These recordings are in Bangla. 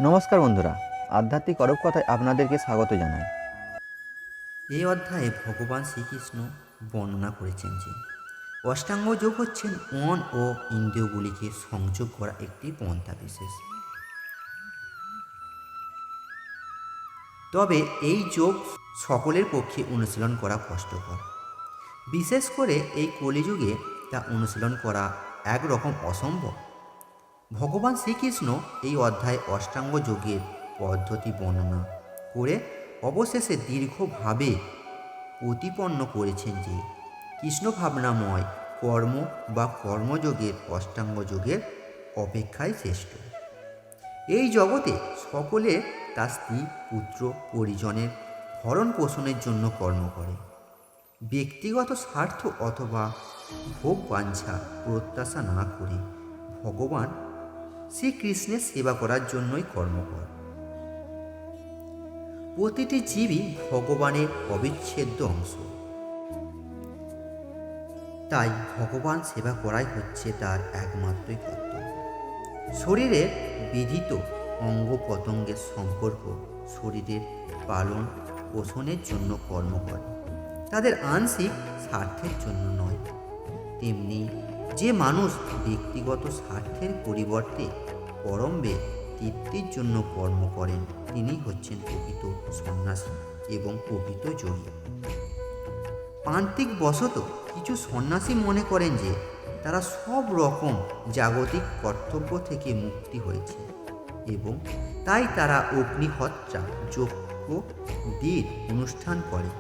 নমস্কার বন্ধুরা, আধ্যাত্মিক অরূপ কথায় আপনাদেরকে স্বাগত জানাই। এই অধ্যায়ে ভগবান শ্রীকৃষ্ণ বর্ণনা করেছেন যে অষ্টাঙ্গ যোগ হচ্ছেন মন ও ইন্দ্রিয়গুলিকে সংযোগ করা একটি পন্থা বিশেষ। তবে এই যোগ সকলের পক্ষে অনুশীলন করা কষ্টকর, বিশেষ করে এই কলিযুগে তা অনুশীলন করা একরকম অসম্ভব। ভগবান শ্রীকৃষ্ণ এই অধ্যায়ে অষ্টাঙ্গ যোগের পদ্ধতি বর্ণনা করে অবশেষে দীর্ঘভাবে প্রতিপন্ন করেছেন যে কৃষ্ণ ভাবনাময় কর্ম বা কর্মযোগের অষ্টাঙ্গ যোগের অপেক্ষায় শ্রেষ্ঠ। এই জগতে সকলে তার স্ত্রী পুত্র পরিজনের ভরণ পোষণের জন্য কর্ম করে, ব্যক্তিগত স্বার্থ অথবা ভোগ বাঞ্ছা প্রত্যাশা না করে ভগবান শ্রীকৃষ্ণের সেবা করার জন্যই কর্ম করে। প্রতিটি জীবই ভগবানের অবিচ্ছেদ্য অংশ, তাই ভগবান সেবা করাই হচ্ছে তার একমাত্রই কর্তব্য। শরীরের বিধিত অঙ্গ প্রত্যঙ্গের সম্পর্ক শরীরের পালন পোষণের জন্য কর্ম করে, তাদের আংশিক স্বার্থের জন্য নয়। তেমনি যে মানুষ ব্যক্তিগত স্বার্থের পরিবর্তে পরমবে তৃপ্তির জন্য কর্ম করেন তিনি হচ্ছেন প্রকৃত সন্ন্যাসী এবং প্রকৃত যোগী। প্রান্তিক বশত কিছু সন্ন্যাসী মনে করেন যে তারা সব রকম জাগতিক কর্তব্য থেকে মুক্তি হয়েছে এবং তাই তারা অগ্নিহত্যা যজ্ঞ দিয়ে অনুষ্ঠান করে,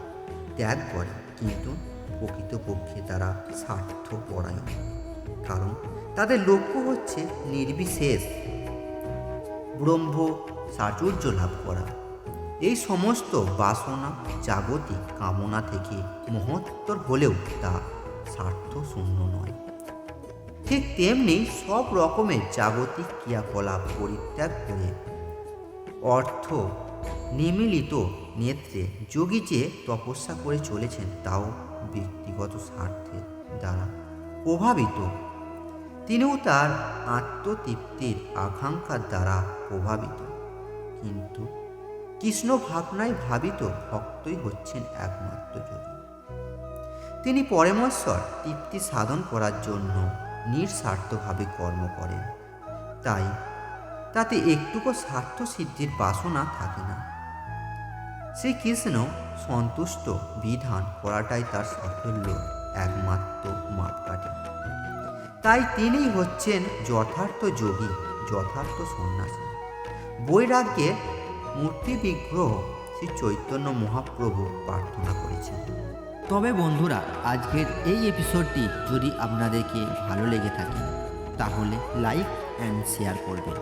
ত্যাগ করে, কিন্তু প্রকৃতপক্ষে তারা স্বার্থপরায়ণ, কারণ তাদের লক্ষ্য হচ্ছে নির্বিশেষ ব্রহ্ম সাচুর্য লাভ করা। এই সমস্ত বাসনা জাগতিক কামনা থেকে মহত্তর হলেও তা স্বার্থ শূন্য নয়। ঠিক তেমনি সব রকমের জাগতিক ক্রিয়াকলাপ পরিত্যাগ করে অর্থ নিমিলিত নেত্রে যোগী যে তপস্যা করে চলেছেন তাও ব্যক্তিগত স্বার্থের দ্বারা প্রভাবিত। তিনিও তার আত্মতৃপ্তির আকাঙ্ক্ষার দ্বারা প্রভাবিত, কিন্তু কৃষ্ণ ভাবনায় ভাবিত ভক্তই হচ্ছেন একমাত্র যোগী। তিনি পরমেশ্বর তৃপ্তি সাধন করার জন্য নিঃস্বার্থভাবে কর্ম করেন, তাই তাতে একটুকু স্বার্থ সিদ্ধির বাসনা থাকে না। শ্রীকৃষ্ণ সন্তুষ্ট বিধান করাটাই তার সাফল্য একমাত্র মাপকাঠি। তাই তিনিই হচ্ছেন যথার্থ যোগী, যথার্থ সন্ন্যাসী। বৈরাগ্যে মূর্তি বিগ্রহ শ্রী চৈতন্য মহাপ্রভু প্রার্থনা করেছেন। তবে বন্ধুরা, আজকের এই এপিসোডটি যদি আপনাদেরকে ভালো লেগে থাকে তাহলে লাইক অ্যান্ড শেয়ার করবেন।